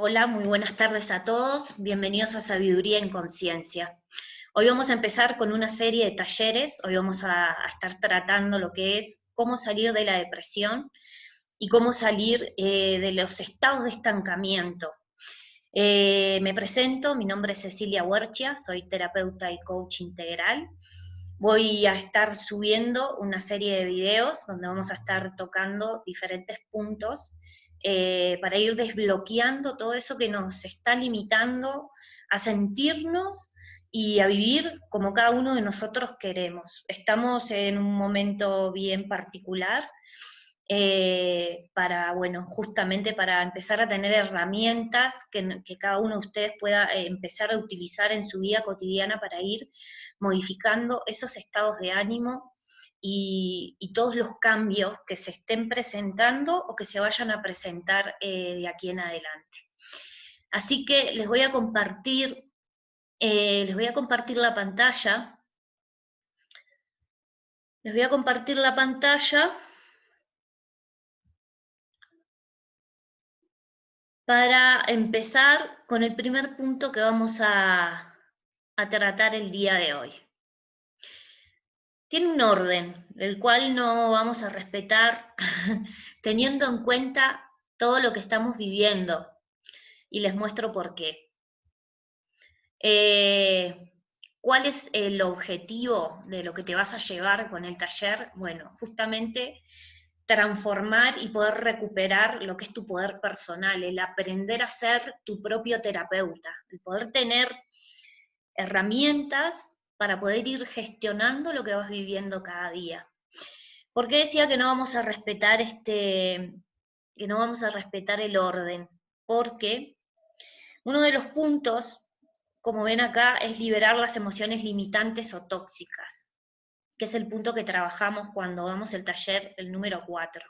Hola, muy buenas tardes a todos. Bienvenidos a Sabiduría en Conciencia. Hoy vamos a empezar con una serie de talleres. Hoy vamos a estar tratando lo que es cómo salir de la depresión y cómo salir de los estados de estancamiento. Me presento, mi nombre es Cecilia Huerchia, soy terapeuta y coach integral. Voy a estar subiendo una serie de videos donde vamos a estar tocando diferentes puntos para ir desbloqueando todo eso que nos está limitando a sentirnos y a vivir como cada uno de nosotros queremos. Estamos en un momento bien particular para, bueno, justamente para empezar a tener herramientas que cada uno de ustedes pueda empezar a utilizar en su vida cotidiana para ir modificando esos estados de ánimo y todos los cambios que se estén presentando o que se vayan a presentar de aquí en adelante. Así que les voy a compartir la pantalla. Les voy a compartir la pantalla para empezar con el primer punto que vamos a tratar el día de hoy. Tiene un orden, el cual no vamos a respetar teniendo en cuenta todo lo que estamos viviendo, y les muestro por qué. ¿Cuál es el objetivo de lo que te vas a llevar con el taller? Bueno, justamente transformar y poder recuperar lo que es tu poder personal, el aprender a ser tu propio terapeuta, el poder tener herramientas para poder ir gestionando lo que vas viviendo cada día. ¿Por qué decía que no vamos a respetar el orden? Porque uno de los puntos, como ven acá, es liberar las emociones limitantes o tóxicas, que es el punto que trabajamos cuando damos el taller, el número 4.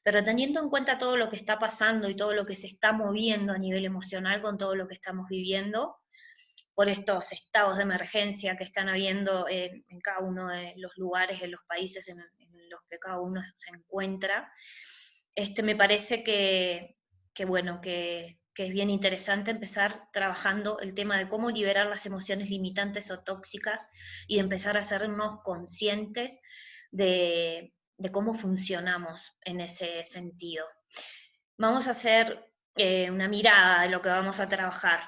Pero teniendo en cuenta todo lo que está pasando y todo lo que se está moviendo a nivel emocional con todo lo que estamos viviendo, por estos estados de emergencia que están habiendo en cada uno de los lugares, en los países en los que cada uno se encuentra, me parece que es bien interesante empezar trabajando el tema de cómo liberar las emociones limitantes o tóxicas y de empezar a hacernos conscientes de cómo funcionamos en ese sentido. Vamos a hacer una mirada de lo que vamos a trabajar.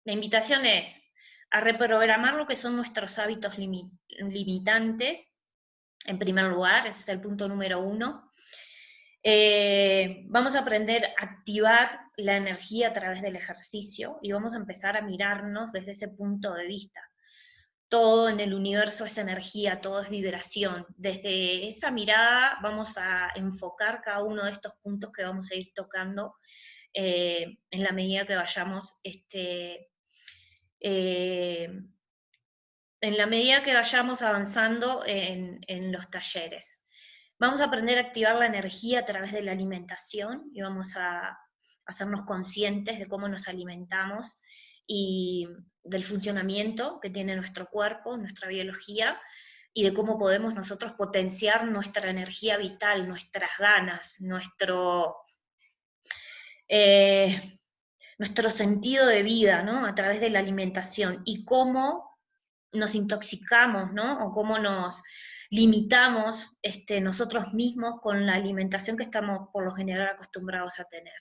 La invitación es a reprogramar lo que son nuestros hábitos limitantes, en primer lugar, ese es el punto número 1. Vamos a aprender a activar la energía a través del ejercicio y vamos a empezar a mirarnos desde ese punto de vista. Todo en el universo es energía, todo es vibración. Desde esa mirada vamos a enfocar cada uno de estos puntos que vamos a ir tocando en la medida que vayamos avanzando en los talleres. Vamos a aprender a activar la energía a través de la alimentación y vamos a hacernos conscientes de cómo nos alimentamos y del funcionamiento que tiene nuestro cuerpo, nuestra biología, y de cómo podemos nosotros potenciar nuestra energía vital, nuestras ganas, nuestro sentido de vida, ¿no? A través de la alimentación, y cómo nos intoxicamos, ¿no? O cómo nos limitamos nosotros mismos con la alimentación que estamos por lo general acostumbrados a tener.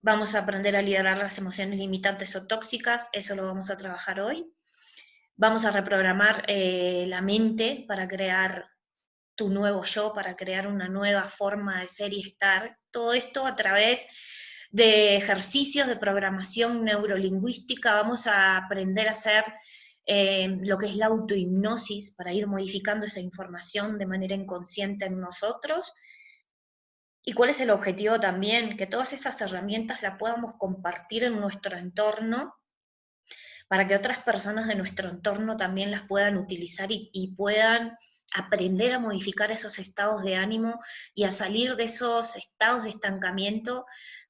Vamos a aprender a liberar las emociones limitantes o tóxicas, eso lo vamos a trabajar hoy. Vamos a reprogramar la mente para crear tu nuevo yo, para crear una nueva forma de ser y estar. Todo esto a través de ejercicios de programación neurolingüística. Vamos a aprender a hacer lo que es la autohipnosis para ir modificando esa información de manera inconsciente en nosotros. ¿Y cuál es el objetivo también? Que todas esas herramientas las podamos compartir en nuestro entorno para que otras personas de nuestro entorno también las puedan utilizar y puedan aprender a modificar esos estados de ánimo y a salir de esos estados de estancamiento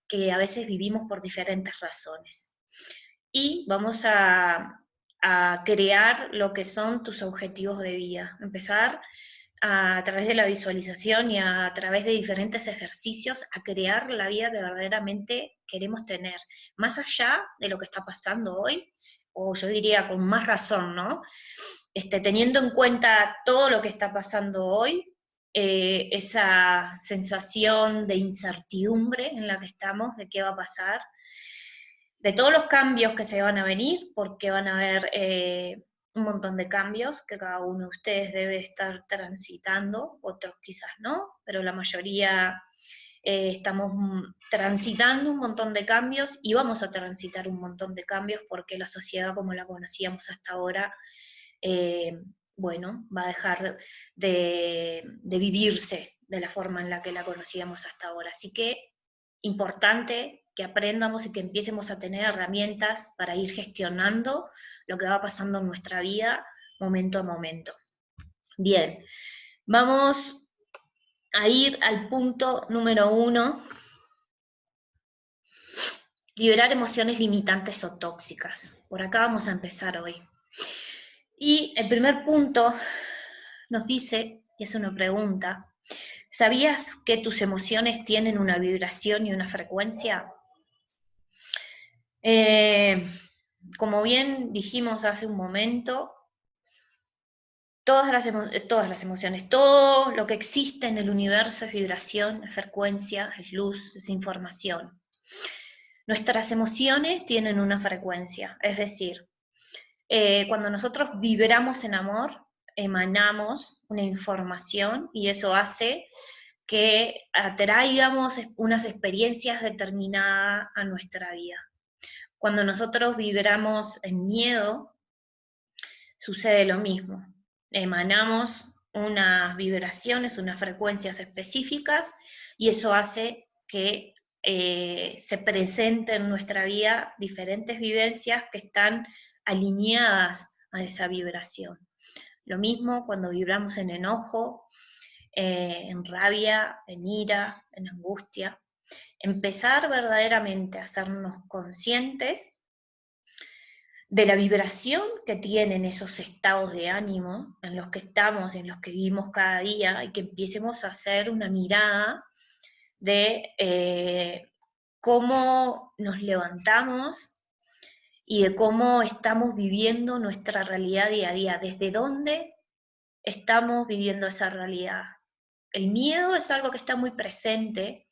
que a veces vivimos por diferentes razones. Y vamos a crear lo que son tus objetivos de vida, empezar a través de la visualización y a través de diferentes ejercicios a crear la vida que verdaderamente queremos tener, más allá de lo que está pasando hoy, o yo diría con más razón, ¿no? Teniendo en cuenta todo lo que está pasando hoy, esa sensación de incertidumbre en la que estamos, de qué va a pasar, de todos los cambios que se van a venir, porque van a haber un montón de cambios que cada uno de ustedes debe estar transitando, otros quizás no, pero la mayoría estamos transitando un montón de cambios y vamos a transitar un montón de cambios porque la sociedad como la conocíamos hasta ahora, bueno, va a dejar de vivirse de la forma en la que la conocíamos hasta ahora. Así que importante que aprendamos y que empecemos a tener herramientas para ir gestionando lo que va pasando en nuestra vida momento a momento. Bien, vamos a ir al punto número 1, liberar emociones limitantes o tóxicas. Por acá vamos a empezar hoy. Y el primer punto nos dice, y es una pregunta, ¿sabías que tus emociones tienen una vibración y una frecuencia? Como bien dijimos hace un momento, todas las emociones, todo lo que existe en el universo es vibración, es frecuencia, es luz, es información. Nuestras emociones tienen una frecuencia, es decir, cuando nosotros vibramos en amor, emanamos una información y eso hace que atraigamos unas experiencias determinadas a nuestra vida. Cuando nosotros vibramos en miedo, sucede lo mismo. Emanamos unas vibraciones, unas frecuencias específicas, y eso hace que se presenten en nuestra vida diferentes vivencias que están alineadas a esa vibración. Lo mismo cuando vibramos en enojo, en rabia, en ira, en angustia. Empezar verdaderamente a hacernos conscientes de la vibración que tienen esos estados de ánimo en los que estamos, en los que vivimos cada día, y que empecemos a hacer una mirada de cómo nos levantamos y de cómo estamos viviendo nuestra realidad día a día, desde dónde estamos viviendo esa realidad. El miedo es algo que está muy presente,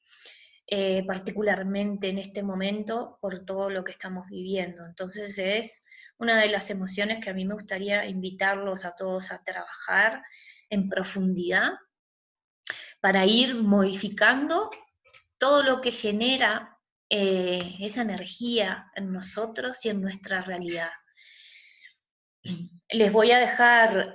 particularmente en este momento, por todo lo que estamos viviendo. Entonces es una de las emociones que a mí me gustaría invitarlos a todos a trabajar en profundidad para ir modificando todo lo que genera esa energía en nosotros y en nuestra realidad. Les voy a dejar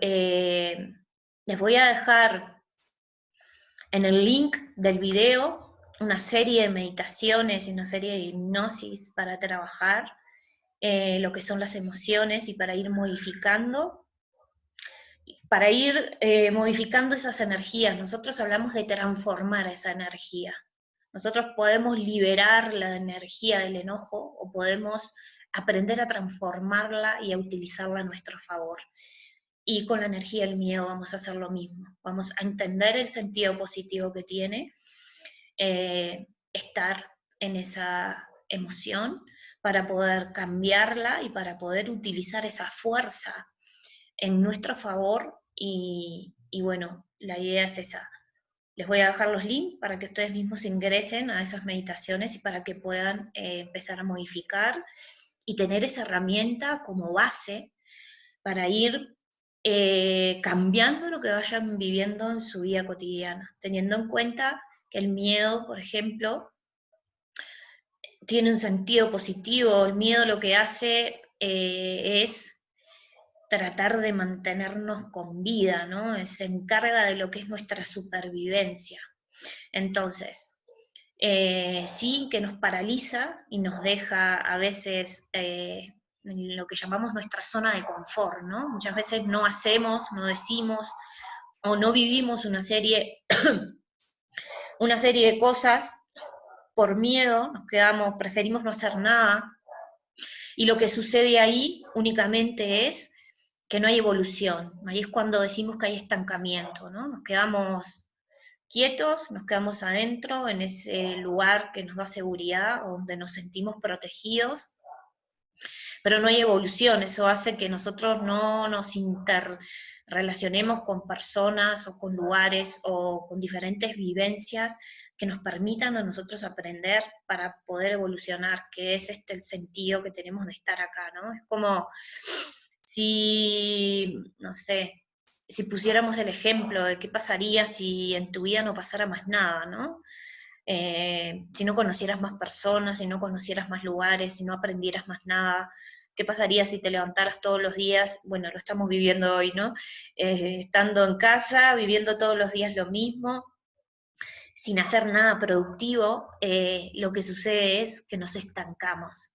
en el link del video una serie de meditaciones y una serie de hipnosis para trabajar lo que son las emociones y para ir modificando esas energías. Nosotros hablamos de transformar esa energía. Nosotros podemos liberar la energía del enojo o podemos aprender a transformarla y a utilizarla a nuestro favor. Y con la energía del miedo vamos a hacer lo mismo. Vamos a entender el sentido positivo que tiene estar en esa emoción para poder cambiarla y para poder utilizar esa fuerza en nuestro favor y bueno, la idea es esa. Les voy a dejar los links para que ustedes mismos ingresen a esas meditaciones y para que puedan empezar a modificar y tener esa herramienta como base para ir cambiando lo que vayan viviendo en su vida cotidiana, teniendo en cuenta que el miedo, por ejemplo, tiene un sentido positivo. El miedo lo que hace es tratar de mantenernos con vida, ¿no? Se encarga de lo que es nuestra supervivencia. Entonces, sí que nos paraliza y nos deja a veces en lo que llamamos nuestra zona de confort, ¿no? Muchas veces no hacemos, no decimos o no vivimos una serie de cosas por miedo, nos quedamos, preferimos no hacer nada, y lo que sucede ahí únicamente es que no hay evolución. Ahí es cuando decimos que hay estancamiento, ¿no? Nos quedamos quietos, nos quedamos adentro, en ese lugar que nos da seguridad, donde nos sentimos protegidos, pero no hay evolución. Eso hace que nosotros no nos interrelacionemos con personas o con lugares o con diferentes vivencias que nos permitan a nosotros aprender para poder evolucionar, que es el sentido que tenemos de estar acá, ¿no? Es como si, no sé, si pusiéramos el ejemplo de qué pasaría si en tu vida no pasara más nada, ¿no? Si no conocieras más personas, si no conocieras más lugares, si no aprendieras más nada, ¿qué pasaría si te levantaras todos los días? Bueno, lo estamos viviendo hoy, ¿no? Estando en casa, viviendo todos los días lo mismo, sin hacer nada productivo, lo que sucede es que nos estancamos,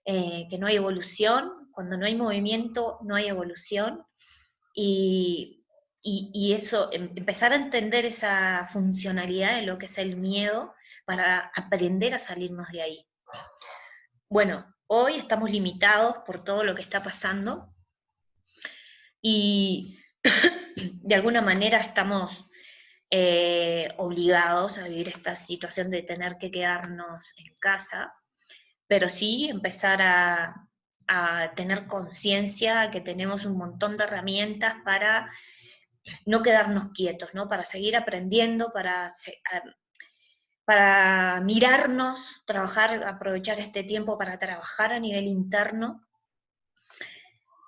que no hay evolución. Cuando no hay movimiento, no hay evolución, y eso, empezar a entender esa funcionalidad de lo que es el miedo para aprender a salirnos de ahí. Bueno, hoy estamos limitados por todo lo que está pasando y de alguna manera estamos obligados a vivir esta situación de tener que quedarnos en casa, pero sí empezar a tener conciencia que tenemos un montón de herramientas para no quedarnos quietos, ¿no? Para seguir aprendiendo, para mirarnos, trabajar, aprovechar este tiempo para trabajar a nivel interno,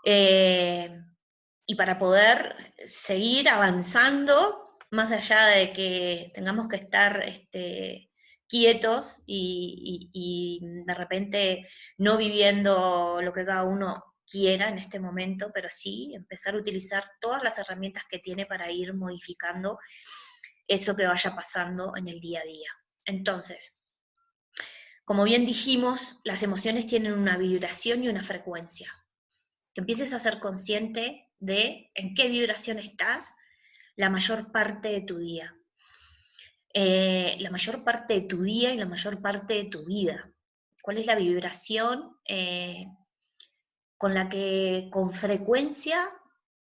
y para poder seguir avanzando, más allá de que tengamos que estar quietos y de repente no viviendo lo que cada uno quiera en este momento, pero sí empezar a utilizar todas las herramientas que tiene para ir modificando eso que vaya pasando en el día a día. Entonces, como bien dijimos, las emociones tienen una vibración y una frecuencia. Que empieces a ser consciente de en qué vibración estás la mayor parte de tu día. La mayor parte de tu día y la mayor parte de tu vida. ¿Cuál es la vibración con la que con frecuencia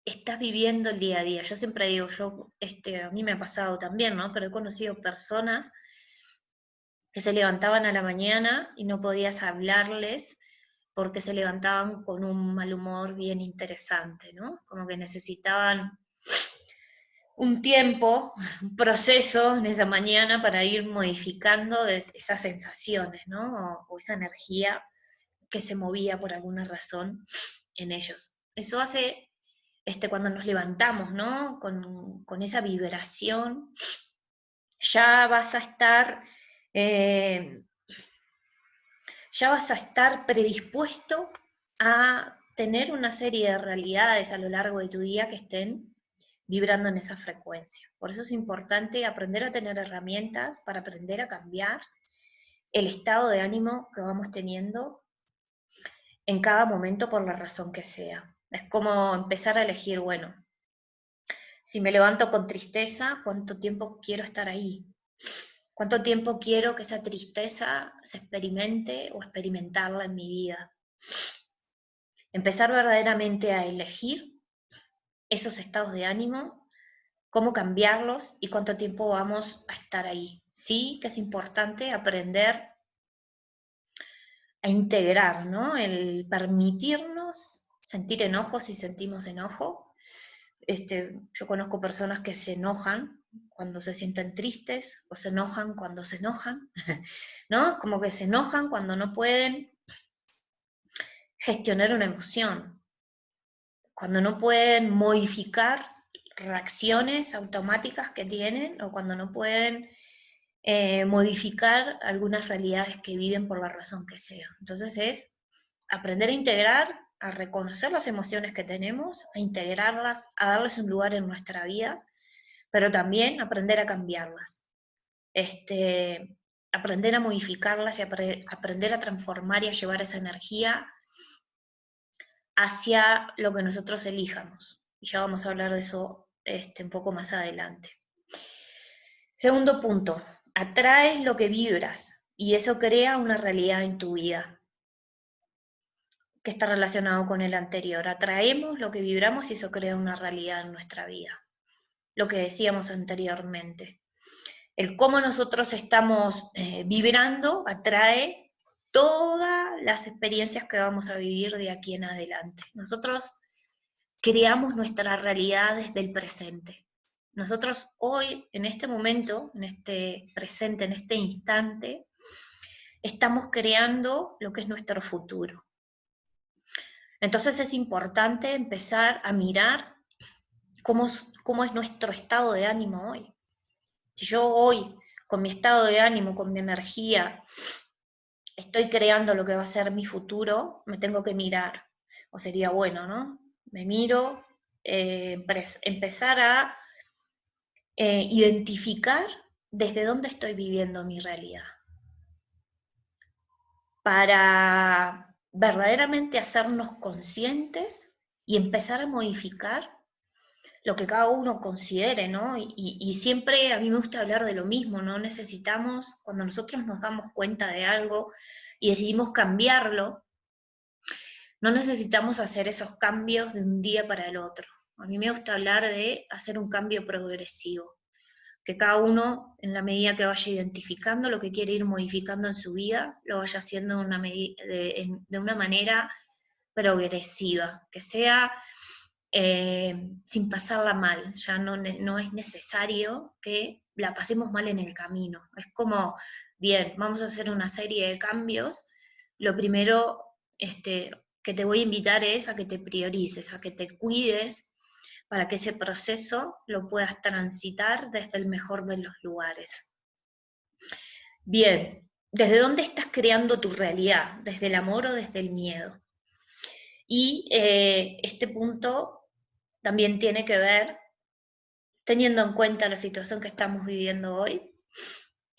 estás viviendo el día a día? Yo siempre digo, a mí me ha pasado también, ¿no? Pero he conocido personas que se levantaban a la mañana y no podías hablarles porque se levantaban con un mal humor bien interesante, ¿no? Como que necesitaban un tiempo, un proceso en esa mañana para ir modificando esas sensaciones, ¿no? O esa energía que se movía por alguna razón en ellos. Eso hace cuando nos levantamos, ¿no? Con esa vibración, ya vas a estar eh, ya vas a estar predispuesto a tener una serie de realidades a lo largo de tu día que estén vibrando en esa frecuencia. Por eso es importante aprender a tener herramientas para aprender a cambiar el estado de ánimo que vamos teniendo en cada momento por la razón que sea. Es como empezar a elegir, bueno, si me levanto con tristeza, ¿cuánto tiempo quiero estar ahí? ¿Cuánto tiempo quiero que esa tristeza se experimente o experimentarla en mi vida? Empezar verdaderamente a elegir esos estados de ánimo, cómo cambiarlos y cuánto tiempo vamos a estar ahí. Sí que es importante aprender a integrar, ¿no? El permitirnos sentir enojo si sentimos enojo. Yo conozco personas que se enojan cuando se sienten tristes o se enojan cuando se enojan, ¿no? Como que se enojan cuando no pueden gestionar una emoción, cuando no pueden modificar reacciones automáticas que tienen o cuando no pueden modificar algunas realidades que viven por la razón que sea. Entonces es aprender a integrar, a reconocer las emociones que tenemos, a integrarlas, a darles un lugar en nuestra vida, pero también aprender a cambiarlas. Aprender a modificarlas y aprender a transformar y a llevar esa energía hacia lo que nosotros elijamos. Y ya vamos a hablar de eso un poco más adelante. Segundo punto, atraes lo que vibras y eso crea una realidad en tu vida. que está relacionado con el anterior. Atraemos lo que vibramos y eso crea una realidad en nuestra vida. Lo que decíamos anteriormente. El cómo nosotros estamos vibrando atrae todas las experiencias que vamos a vivir de aquí en adelante. Nosotros creamos nuestra realidad desde el presente. Nosotros hoy, en este momento, en este presente, en este instante, estamos creando lo que es nuestro futuro. Entonces es importante empezar a mirar cómo es nuestro estado de ánimo hoy. Si yo hoy, con mi estado de ánimo, con mi energía, estoy creando lo que va a ser mi futuro, me tengo que mirar. O sería bueno, ¿no? Me miro, empezar a identificar desde dónde estoy viviendo mi realidad. Para verdaderamente hacernos conscientes y empezar a modificar lo que cada uno considere, ¿no? Y siempre a mí me gusta hablar de lo mismo, ¿no? Necesitamos, cuando nosotros nos damos cuenta de algo y decidimos cambiarlo, no necesitamos hacer esos cambios de un día para el otro. A mí me gusta hablar de hacer un cambio progresivo, que cada uno, en la medida que vaya identificando lo que quiere ir modificando en su vida, lo vaya haciendo de una manera progresiva, que sea sin pasarla mal. Ya no es necesario que la pasemos mal en el camino. Es como, bien, vamos a hacer una serie de cambios. Lo primero que te voy a invitar es a que te priorices, a que te cuides, para que ese proceso lo puedas transitar desde el mejor de los lugares. Bien, ¿desde dónde estás creando tu realidad? ¿Desde el amor o desde el miedo? Y este punto también tiene que ver, teniendo en cuenta la situación que estamos viviendo hoy.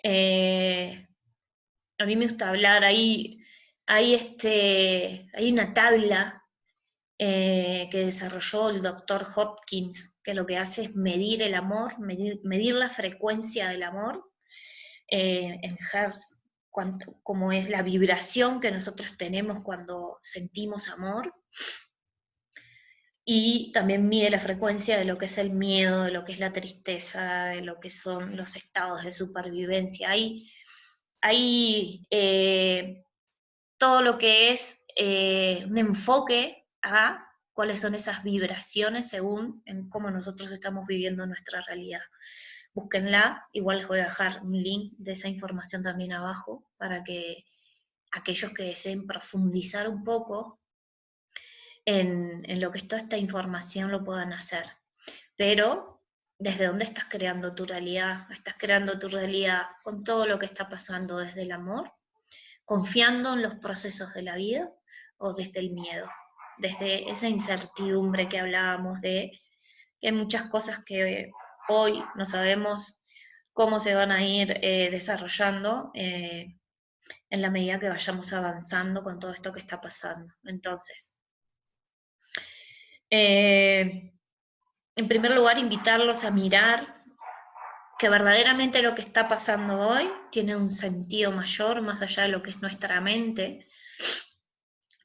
A mí me gusta hablar, hay una tabla que desarrolló el doctor Hopkins, que lo que hace es medir el amor, medir la frecuencia del amor en Hertz, como es la vibración que nosotros tenemos cuando sentimos amor, y también mide la frecuencia de lo que es el miedo, de lo que es la tristeza, de lo que son los estados de supervivencia. Hay todo lo que es un enfoque a cuáles son esas vibraciones según en cómo nosotros estamos viviendo nuestra realidad. Búsquenla, igual les voy a dejar un link de esa información también abajo, para que aquellos que deseen profundizar un poco en lo que es toda esta información lo puedan hacer. Pero, ¿desde dónde estás creando tu realidad? ¿Estás creando tu realidad con todo lo que está pasando desde el amor, confiando en los procesos de la vida, o desde el miedo? Desde esa incertidumbre que hablábamos, de que hay muchas cosas que hoy no sabemos cómo se van a ir desarrollando en la medida que vayamos avanzando con todo esto que está pasando. Entonces, en primer lugar, invitarlos a mirar que verdaderamente lo que está pasando hoy tiene un sentido mayor, más allá de lo que es nuestra mente,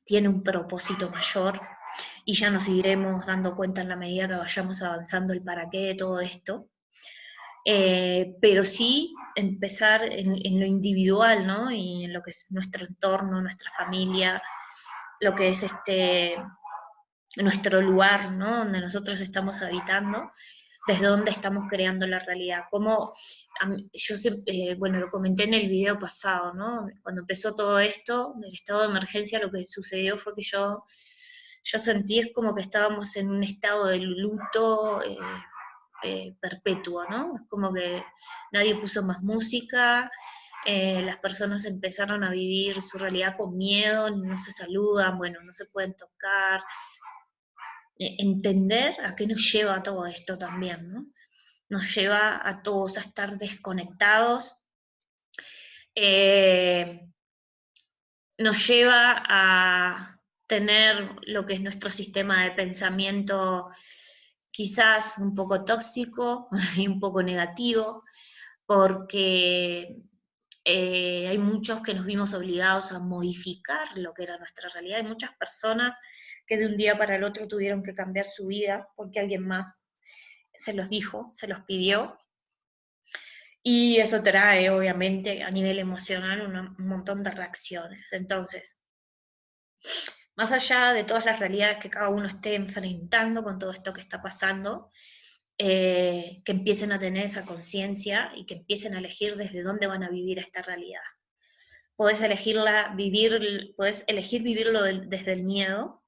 tiene un propósito mayor, y ya nos iremos dando cuenta en la medida que vayamos avanzando el para qué de todo esto. Pero sí empezar en lo individual, ¿no? Y en lo que es nuestro entorno, nuestra familia, lo que es nuestro lugar, ¿no? Donde nosotros estamos habitando, desde donde estamos creando la realidad. Como yo bueno, lo comenté en el video pasado, ¿no? Cuando empezó todo esto del estado de emergencia, lo que sucedió fue que yo sentí es como que estábamos en un estado de luto perpetuo, ¿no? Es como que nadie puso más música, las personas empezaron a vivir su realidad con miedo, no se saludan, bueno, no se pueden tocar. Entender a qué nos lleva todo esto también, ¿no? Nos lleva a todos a estar desconectados, nos lleva a tener lo que es nuestro sistema de pensamiento quizás un poco tóxico y un poco negativo, porque Hay muchos que nos vimos obligados a modificar lo que era nuestra realidad. Hay muchas personas que de un día para el otro tuvieron que cambiar su vida porque alguien más se los dijo, se los pidió. Y eso trae, obviamente, a nivel emocional un montón de reacciones. Entonces, más allá de todas las realidades que cada uno esté enfrentando con todo esto que está pasando, que empiecen a tener esa conciencia y que empiecen a elegir desde dónde van a vivir esta realidad. Podés podés elegir vivirlo desde el miedo,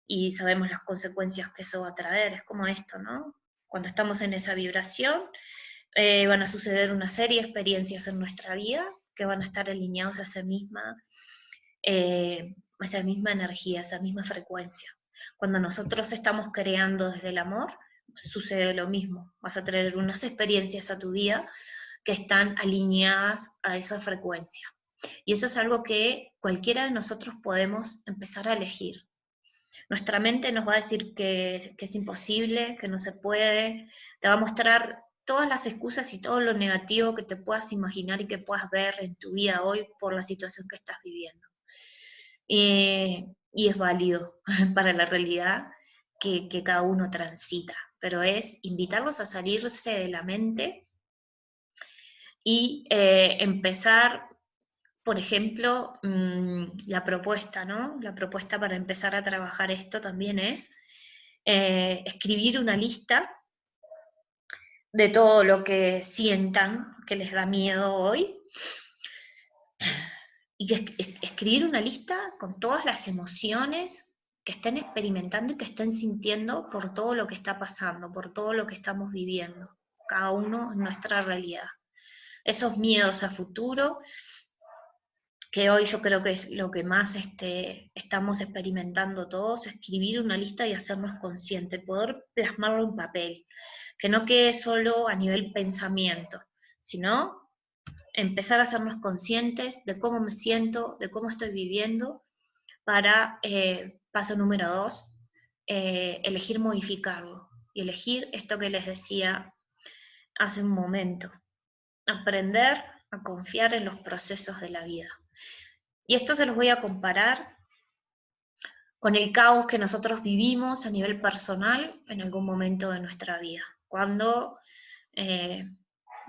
y sabemos las consecuencias que eso va a traer. Es como esto, ¿no? Cuando estamos en esa vibración, van a suceder una serie de experiencias en nuestra vida que van a estar alineados a esa misma energía, a esa misma frecuencia. Cuando nosotros estamos creando desde el amor, sucede lo mismo. Vas a traer unas experiencias a tu vida que están alineadas a esa frecuencia. Y eso es algo que cualquiera de nosotros podemos empezar a elegir. Nuestra mente nos va a decir que es imposible, que no se puede, te va a mostrar todas las excusas y todo lo negativo que te puedas imaginar y que puedas ver en tu vida hoy por la situación que estás viviendo. Y es válido para la realidad que cada uno transita, pero es invitarlos a salirse de la mente y empezar, por ejemplo, la propuesta, ¿no? La propuesta para empezar a trabajar esto también es escribir una lista de todo lo que sientan que les da miedo hoy, y escribir una lista con todas las emociones que estén experimentando y que estén sintiendo por todo lo que está pasando, por todo lo que estamos viviendo, cada uno en nuestra realidad. Esos miedos a futuro, que hoy yo creo que es lo que más estamos experimentando todos, escribir una lista y hacernos conscientes, poder plasmarlo en papel, que no quede solo a nivel pensamiento, sino empezar a hacernos conscientes de cómo me siento, de cómo estoy viviendo, para, paso número 2, elegir modificarlo, y elegir esto que les decía hace un momento, aprender a confiar en los procesos de la vida. Y esto se los voy a comparar con el caos que nosotros vivimos a nivel personal en algún momento de nuestra vida. Cuando,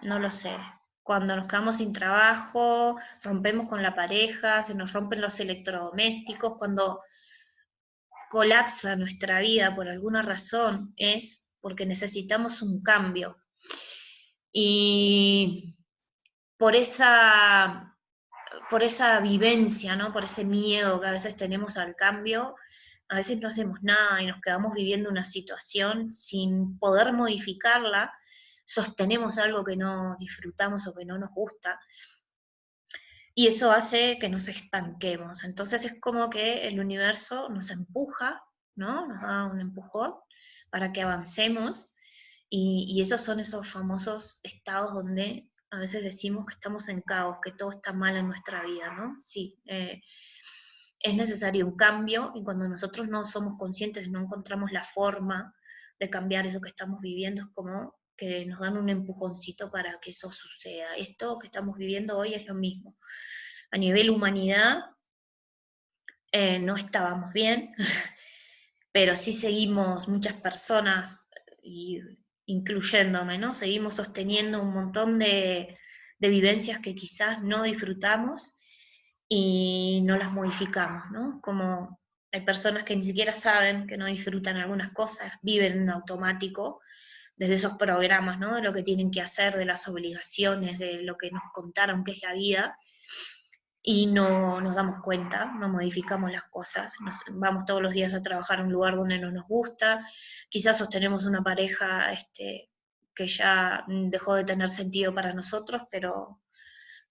no lo sé, cuando nos quedamos sin trabajo, rompemos con la pareja, se nos rompen los electrodomésticos, cuando colapsa nuestra vida por alguna razón, es porque necesitamos un cambio. Y por esa vivencia, ¿no? Por ese miedo que a veces tenemos al cambio, a veces no hacemos nada y nos quedamos viviendo una situación sin poder modificarla, sostenemos algo que no disfrutamos o que no nos gusta, y eso hace que nos estanquemos. Entonces es como que el universo nos empuja, ¿no? Nos da un empujón para que avancemos, y esos son esos famosos estados donde a veces decimos que estamos en caos, que todo está mal en nuestra vida, ¿no? Sí, es necesario un cambio, y cuando nosotros no somos conscientes, no encontramos la forma de cambiar eso que estamos viviendo, es como que nos dan un empujoncito para que eso suceda. Esto que estamos viviendo hoy es lo mismo. A nivel humanidad, no estábamos bien, pero sí seguimos muchas personas, y incluyéndome, ¿no? Seguimos sosteniendo un montón de vivencias que quizás no disfrutamos y no las modificamos, ¿no? Como hay personas que ni siquiera saben que no disfrutan algunas cosas, viven en automático, desde esos programas, ¿no? De lo que tienen que hacer, de las obligaciones, de lo que nos contaron que es la vida, y no nos damos cuenta, no modificamos las cosas, vamos todos los días a trabajar en un lugar donde no nos gusta, quizás sostenemos una pareja que ya dejó de tener sentido para nosotros, pero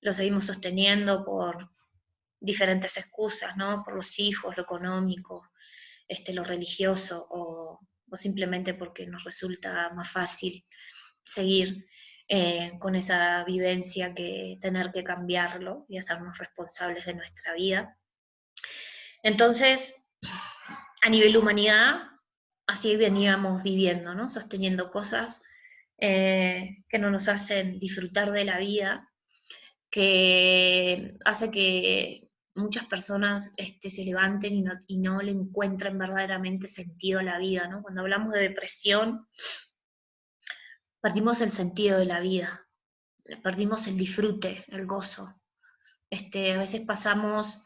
lo seguimos sosteniendo por diferentes excusas, ¿no? Por los hijos, lo económico, lo religioso, o simplemente porque nos resulta más fácil seguir con esa vivencia que tener que cambiarlo y hacernos responsables de nuestra vida. Entonces, a nivel humanidad, así veníamos viviendo, ¿no? Sosteniendo cosas que no nos hacen disfrutar de la vida, que hace que muchas personas se levanten y no le encuentren verdaderamente sentido a la vida, ¿no? Cuando hablamos de depresión, perdimos el sentido de la vida, perdimos el disfrute, el gozo. A veces pasamos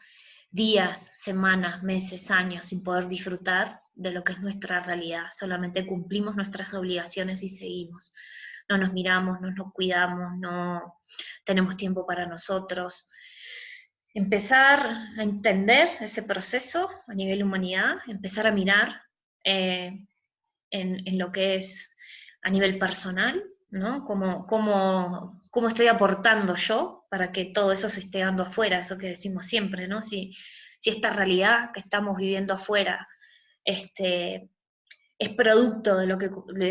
días, semanas, meses, años sin poder disfrutar de lo que es nuestra realidad. Solamente cumplimos nuestras obligaciones y seguimos. No nos miramos, no nos cuidamos, no tenemos tiempo para nosotros. Empezar a entender ese proceso a nivel humanidad, empezar a mirar en lo que es a nivel personal, ¿no? Cómo estoy aportando yo para que todo eso se esté dando afuera, eso que decimos siempre, ¿no? Si esta realidad que estamos viviendo afuera es producto de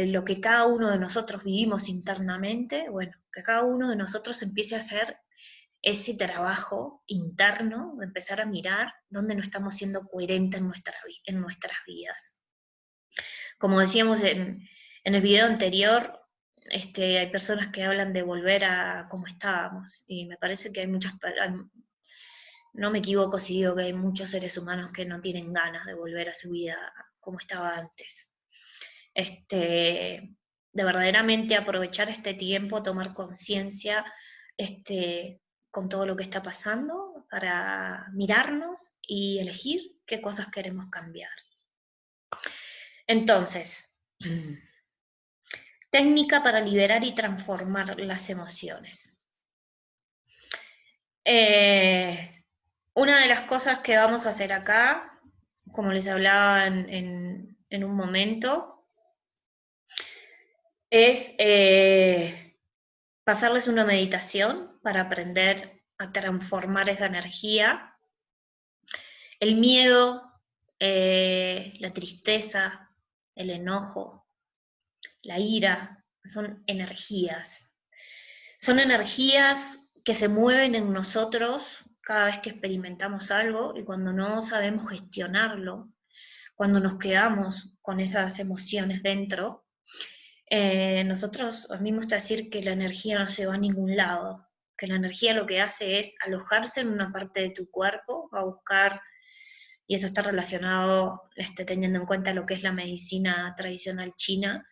lo que cada uno de nosotros vivimos internamente, bueno, que cada uno de nosotros empiece a hacer ese trabajo interno, de empezar a mirar dónde no estamos siendo coherentes en nuestras vidas. Como decíamos en el video anterior, hay personas que hablan de volver a como estábamos, y me parece que hay no me equivoco si digo que hay muchos seres humanos que no tienen ganas de volver a su vida como estaba antes. De verdaderamente aprovechar este tiempo, tomar conciencia con todo lo que está pasando, para mirarnos y elegir qué cosas queremos cambiar. Entonces, técnica para liberar y transformar las emociones. Una de las cosas que vamos a hacer acá, como les hablaba en un momento, es pasarles una meditación para aprender a transformar esa energía. El miedo, la tristeza, el enojo, la ira, son energías. Son energías que se mueven en nosotros cada vez que experimentamos algo, y cuando no sabemos gestionarlo, cuando nos quedamos con esas emociones dentro, a mí me gusta decir que la energía no se va a ningún lado, que la energía lo que hace es alojarse en una parte de tu cuerpo, a buscar, y eso está relacionado teniendo en cuenta lo que es la medicina tradicional china,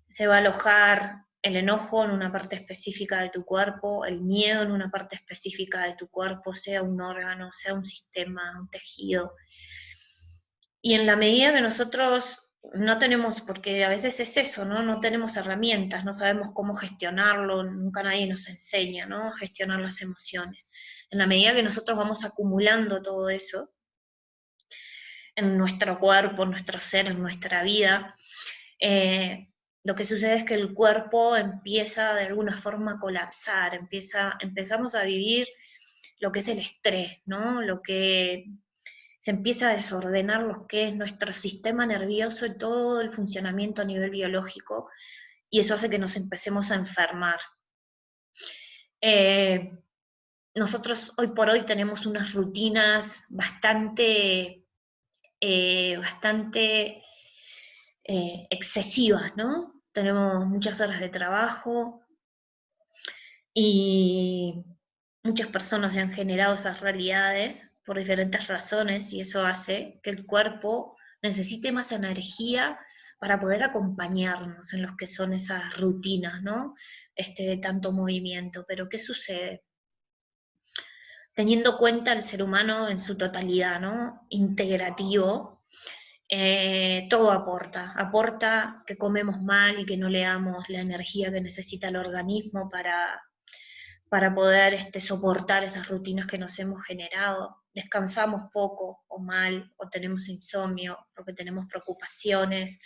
se va a alojar el enojo en una parte específica de tu cuerpo, el miedo en una parte específica de tu cuerpo, sea un órgano, sea un sistema, un tejido. Y en la medida que nosotros no tenemos, porque a veces es eso, ¿no? No tenemos herramientas, no sabemos cómo gestionarlo, nunca nadie nos enseña, ¿no? A gestionar las emociones. En la medida que nosotros vamos acumulando todo eso en nuestro cuerpo, en nuestro ser, en nuestra vida, lo que sucede es que el cuerpo empieza de alguna forma a colapsar, empezamos a vivir lo que es el estrés, ¿no? Lo que se empieza a desordenar lo que es nuestro sistema nervioso y todo el funcionamiento a nivel biológico, y eso hace que nos empecemos a enfermar. Nosotros hoy por hoy tenemos unas rutinas bastante excesivas, ¿no? Tenemos muchas horas de trabajo y muchas personas se han generado esas realidades por diferentes razones, y eso hace que el cuerpo necesite más energía para poder acompañarnos en lo que son esas rutinas, ¿no? De tanto movimiento. Pero ¿qué sucede? Teniendo en cuenta el ser humano en su totalidad, ¿no? Integrativo, todo aporta que comemos mal y que no le damos la energía que necesita el organismo para poder soportar esas rutinas que nos hemos generado. Descansamos poco o mal, o tenemos insomnio, porque tenemos preocupaciones.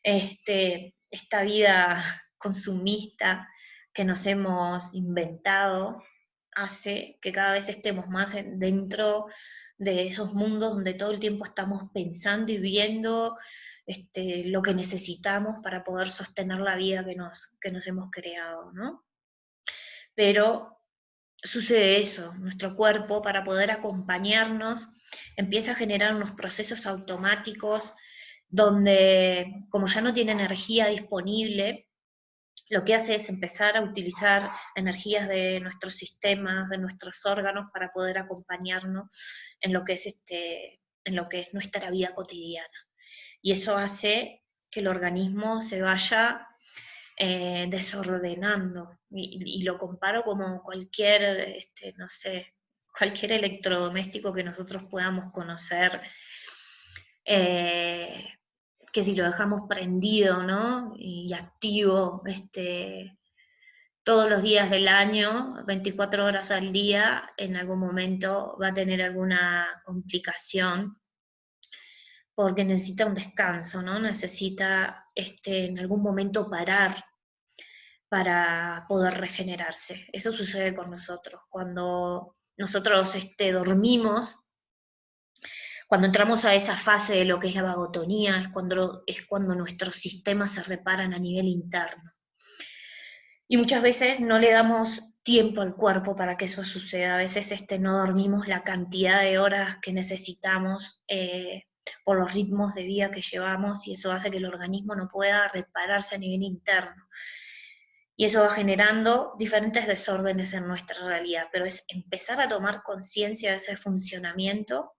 Esta vida consumista que nos hemos inventado hace que cada vez estemos más dentro de esos mundos donde todo el tiempo estamos pensando y viendo lo que necesitamos para poder sostener la vida que nos hemos creado, ¿no? Pero sucede eso, nuestro cuerpo, para poder acompañarnos, empieza a generar unos procesos automáticos donde, como ya no tiene energía disponible, lo que hace es empezar a utilizar energías de nuestros sistemas, de nuestros órganos, para poder acompañarnos en lo que es, en lo que es nuestra vida cotidiana. Y eso hace que el organismo se vaya desordenando. Y lo comparo como cualquier, no sé, cualquier electrodoméstico que nosotros podamos conocer, eh, que si lo dejamos prendido, ¿no? Y activo, todos los días del año, 24 horas al día, en algún momento va a tener alguna complicación porque necesita un descanso, ¿no? Necesita en algún momento parar para poder regenerarse. Eso sucede con nosotros. Cuando nosotros dormimos, cuando entramos a esa fase de lo que es la vagotonía, es cuando nuestros sistemas se reparan a nivel interno. Y muchas veces no le damos tiempo al cuerpo para que eso suceda. A veces no dormimos la cantidad de horas que necesitamos por los ritmos de vida que llevamos, y eso hace que el organismo no pueda repararse a nivel interno. Y eso va generando diferentes desórdenes en nuestra realidad, pero es empezar a tomar conciencia de ese funcionamiento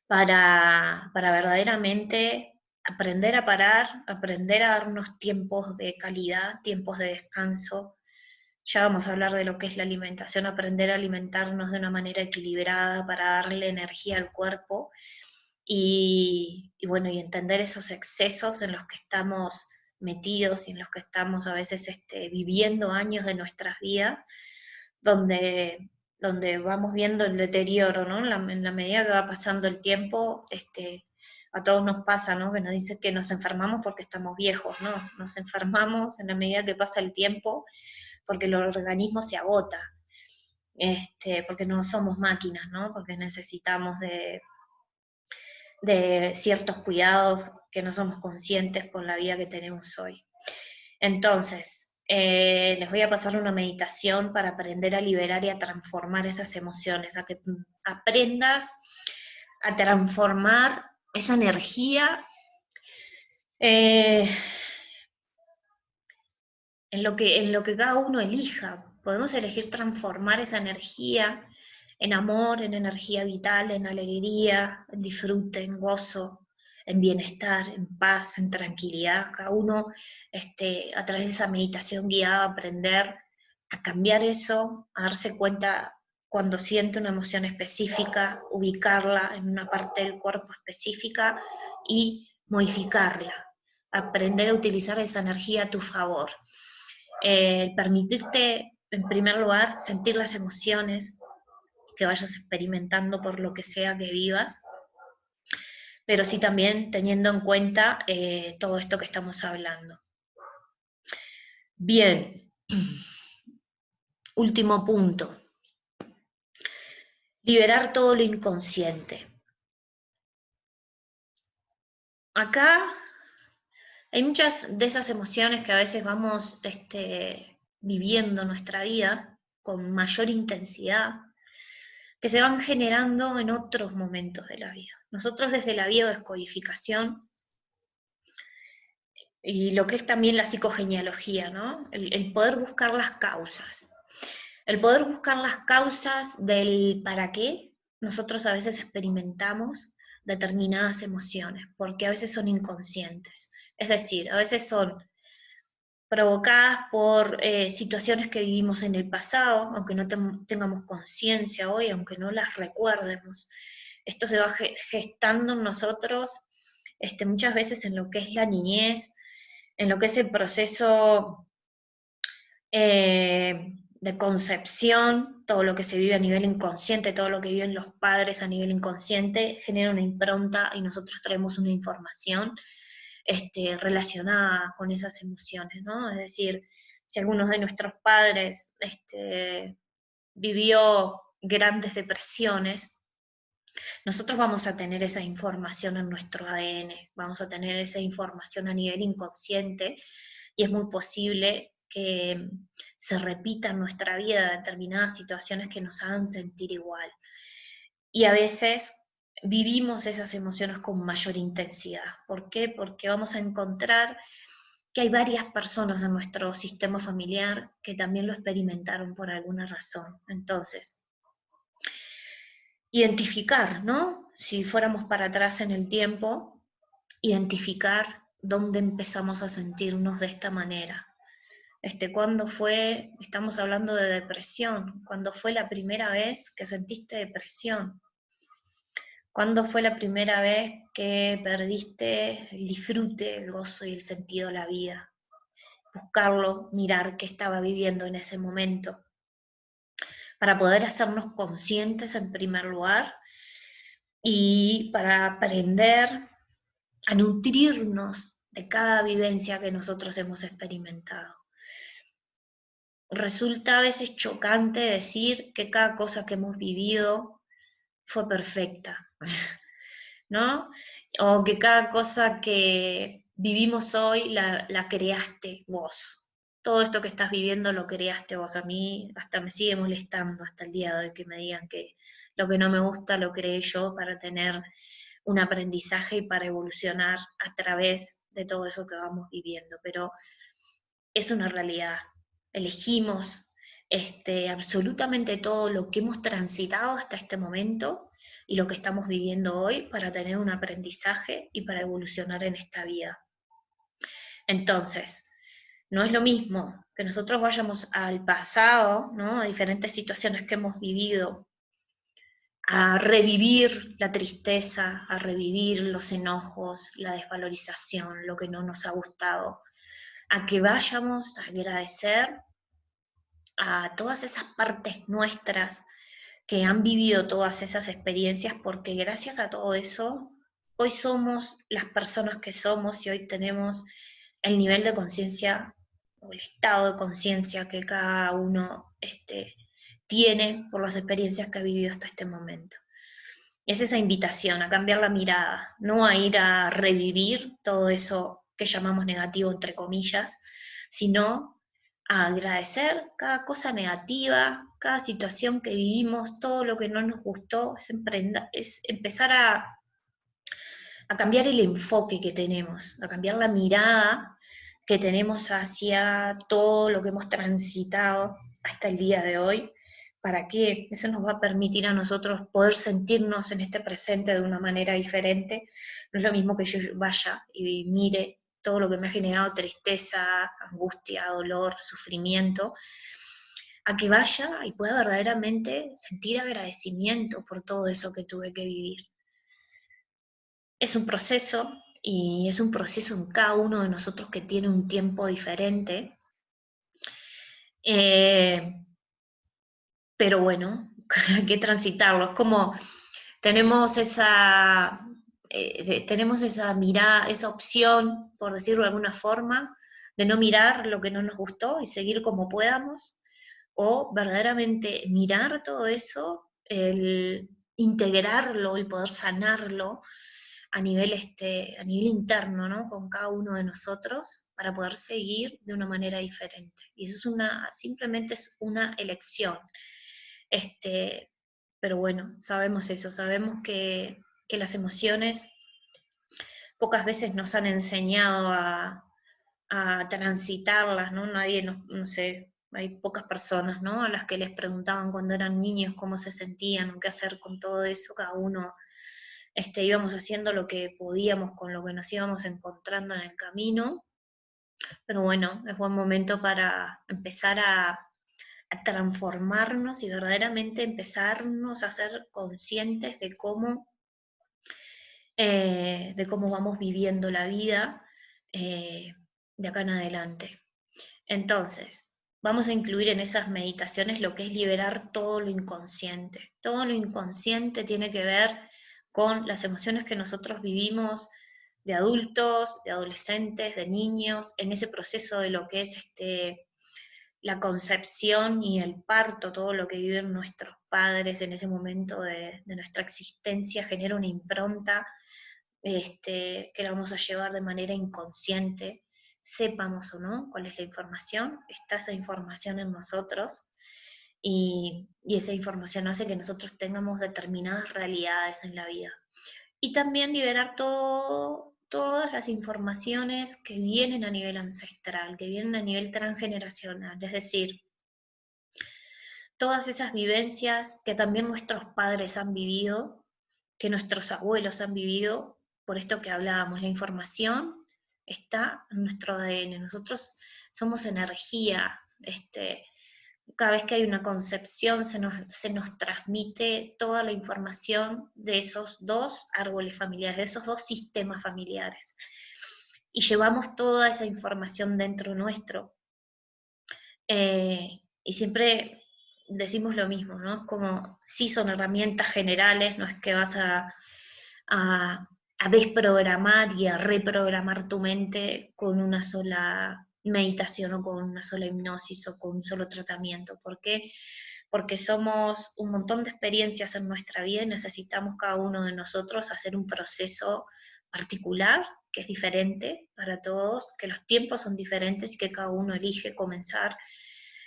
para verdaderamente aprender a parar, aprender a darnos tiempos de calidad, tiempos de descanso. Ya vamos a hablar de lo que es la alimentación, aprender a alimentarnos de una manera equilibrada para darle energía al cuerpo y bueno, y entender esos excesos en los que estamos metidos y en los que estamos a veces viviendo años de nuestras vidas, donde vamos viendo el deterioro, ¿no? En la medida que va pasando el tiempo, a todos nos pasa, ¿no? Que nos dice que nos enfermamos porque estamos viejos, ¿no? Nos enfermamos en la medida que pasa el tiempo porque el organismo se agota, porque no somos máquinas, ¿no? Porque necesitamos de ciertos cuidados que no somos conscientes con la vida que tenemos hoy. Entonces, les voy a pasar una meditación para aprender a liberar y a transformar esas emociones, a que aprendas a transformar esa energía eh, en lo que cada uno elija. Podemos elegir transformar esa energía en amor, en energía vital, en alegría, en disfrute, en gozo, en bienestar, en paz, en tranquilidad. Cada uno, a través de esa meditación guiada, aprender a cambiar eso, a darse cuenta cuando siente una emoción específica, ubicarla en una parte del cuerpo específica y modificarla. Aprender a utilizar esa energía a tu favor. Permitirte, en primer lugar, sentir las emociones que vayas experimentando por lo que sea que vivas, pero sí también teniendo en cuenta todo esto que estamos hablando. Bien, último punto. Liberar todo lo inconsciente. Acá hay muchas de esas emociones que a veces vamos viviendo nuestra vida con mayor intensidad, que se van generando en otros momentos de la vida. Nosotros desde la biodescodificación y lo que es también la psicogenealogía, ¿no? El poder buscar las causas. El poder buscar las causas del para qué nosotros a veces experimentamos determinadas emociones, porque a veces son inconscientes. Es decir, a veces son provocadas por situaciones que vivimos en el pasado, aunque no tengamos conciencia hoy, aunque no las recuerdemos. Esto se va gestando en nosotros muchas veces en lo que es la niñez, en lo que es el proceso de concepción, todo lo que se vive a nivel inconsciente, todo lo que viven los padres a nivel inconsciente, genera una impronta y nosotros traemos una información relacionada con esas emociones, ¿no? Es decir, si algunos de nuestros padres vivió grandes depresiones, nosotros vamos a tener esa información en nuestro ADN, vamos a tener esa información a nivel inconsciente, y es muy posible que se repita en nuestra vida determinadas situaciones que nos hagan sentir igual. Y a veces vivimos esas emociones con mayor intensidad. ¿Por qué? Porque vamos a encontrar que hay varias personas en nuestro sistema familiar que también lo experimentaron por alguna razón. Entonces, identificar, ¿no? Si fuéramos para atrás en el tiempo, identificar dónde empezamos a sentirnos de esta manera. ¿Cuándo fue? Estamos hablando de depresión. ¿Cuándo fue la primera vez que sentiste depresión? ¿Cuándo fue la primera vez que perdiste el disfrute, el gozo y el sentido de la vida? Buscarlo, mirar qué estaba viviendo en ese momento, para poder hacernos conscientes en primer lugar y para aprender a nutrirnos de cada vivencia que nosotros hemos experimentado. Resulta a veces chocante decir que cada cosa que hemos vivido fue perfecta, ¿no? O que cada cosa que vivimos hoy la creaste vos. Todo esto que estás viviendo lo creaste vos. A mí hasta me sigue molestando hasta el día de hoy que me digan que lo que no me gusta lo creé yo para tener un aprendizaje y para evolucionar a través de todo eso que vamos viviendo. Pero es una realidad. Elegimos absolutamente todo lo que hemos transitado hasta este momento y lo que estamos viviendo hoy para tener un aprendizaje y para evolucionar en esta vida. Entonces, no es lo mismo que nosotros vayamos al pasado, ¿no? A diferentes situaciones que hemos vivido, a revivir la tristeza, a revivir los enojos, la desvalorización, lo que no nos ha gustado, a que vayamos a agradecer a todas esas partes nuestras que han vivido todas esas experiencias, porque gracias a todo eso, hoy somos las personas que somos y hoy tenemos el nivel de conciencia o el estado de conciencia que cada uno tiene por las experiencias que ha vivido hasta este momento. Es esa invitación a cambiar la mirada, no a ir a revivir todo eso que llamamos negativo, entre comillas, sino a agradecer cada cosa negativa, cada situación que vivimos, todo lo que no nos gustó, es empezar a cambiar el enfoque que tenemos, a cambiar la mirada que tenemos hacia todo lo que hemos transitado hasta el día de hoy. ¿Para qué? Eso nos va a permitir a nosotros poder sentirnos en este presente de una manera diferente. No es lo mismo que yo vaya y mire todo lo que me ha generado tristeza, angustia, dolor, sufrimiento, a que vaya y pueda verdaderamente sentir agradecimiento por todo eso que tuve que vivir. Es un proceso, y es un proceso en cada uno de nosotros que tiene un tiempo diferente. Pero bueno, hay que transitarlo. Es como tenemos tenemos esa mirada, esa opción, por decirlo de alguna forma, de no mirar lo que no nos gustó y seguir como podamos, o verdaderamente mirar todo eso, el integrarlo, el poder sanarlo a nivel interno, ¿no? Con cada uno de nosotros, para poder seguir de una manera diferente. Y eso simplemente es una elección. Pero bueno, sabemos eso, sabemos que las emociones pocas veces nos han enseñado a transitarlas, ¿no? Nadie no sé, hay pocas personas, ¿no? A las que les preguntaban cuando eran niños cómo se sentían, o qué hacer con todo eso, cada uno íbamos haciendo lo que podíamos con lo que nos íbamos encontrando en el camino, pero bueno, es buen momento para empezar a transformarnos y verdaderamente empezarnos a ser conscientes de cómo vamos viviendo la vida de acá en adelante. Entonces, vamos a incluir en esas meditaciones lo que es liberar todo lo inconsciente. Todo lo inconsciente tiene que ver con las emociones que nosotros vivimos de adultos, de adolescentes, de niños, en ese proceso de lo que es la concepción y el parto, todo lo que viven nuestros padres en ese momento de nuestra existencia, genera una impronta que la vamos a llevar de manera inconsciente, sepamos o no cuál es la información, está esa información en nosotros, y esa información hace que nosotros tengamos determinadas realidades en la vida. Y también liberar todo todas las informaciones que vienen a nivel ancestral, que vienen a nivel transgeneracional, es decir, todas esas vivencias que también nuestros padres han vivido, que nuestros abuelos han vivido, por esto que hablábamos, la información está en nuestro ADN, nosotros somos energía, cada vez que hay una concepción se nos transmite toda la información de esos dos árboles familiares, de esos dos sistemas familiares. Y llevamos toda esa información dentro nuestro. Y siempre decimos lo mismo, ¿no? Como sí son herramientas generales, no es que vas a desprogramar y a reprogramar tu mente con una sola meditación o con una sola hipnosis o con un solo tratamiento. ¿Por qué? Porque somos un montón de experiencias en nuestra vida y necesitamos cada uno de nosotros hacer un proceso particular, que es diferente para todos, que los tiempos son diferentes y que cada uno elige comenzar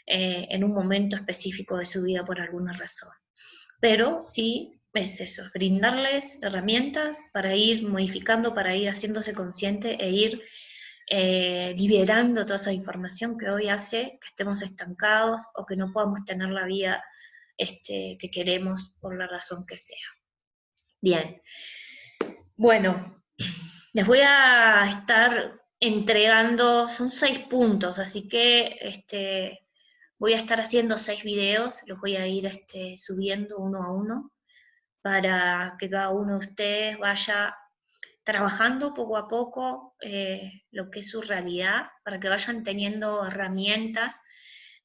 en un momento específico de su vida por alguna razón. Pero sí es eso, brindarles herramientas para ir modificando, para ir haciéndose consciente e ir liberando toda esa información que hoy hace que estemos estancados o que no podamos tener la vida que queremos por la razón que sea. Bien, bueno, les voy a estar entregando, son 6 puntos, así que voy a estar haciendo 6 videos, los voy a ir subiendo uno a uno, para que cada uno de ustedes vaya trabajando poco a poco lo que es su realidad, para que vayan teniendo herramientas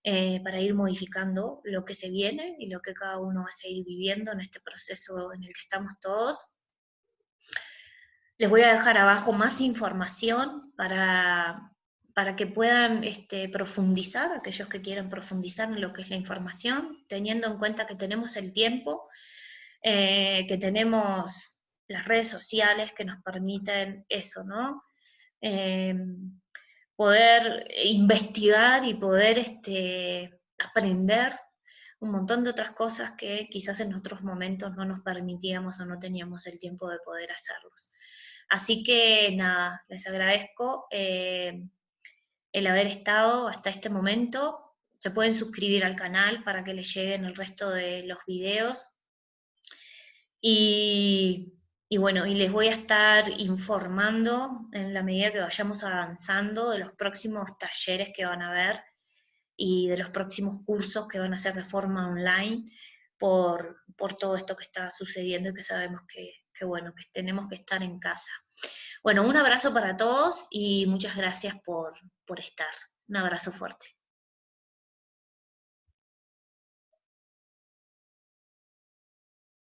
para ir modificando lo que se viene y lo que cada uno va a seguir viviendo en este proceso en el que estamos todos. Les voy a dejar abajo más información para que puedan profundizar, aquellos que quieran profundizar en lo que es la información, teniendo en cuenta que tenemos el tiempo, que tenemos las redes sociales que nos permiten eso, ¿no? Poder investigar y poder aprender un montón de otras cosas que quizás en otros momentos no nos permitíamos o no teníamos el tiempo de poder hacerlos. Así que nada, les agradezco el haber estado hasta este momento. Se pueden suscribir al canal para que les lleguen el resto de los videos. Y bueno, y les voy a estar informando en la medida que vayamos avanzando de los próximos talleres que van a haber y de los próximos cursos que van a hacer de forma online por todo esto que está sucediendo y que sabemos bueno, que tenemos que estar en casa. Bueno, un abrazo para todos y muchas gracias por estar. Un abrazo fuerte.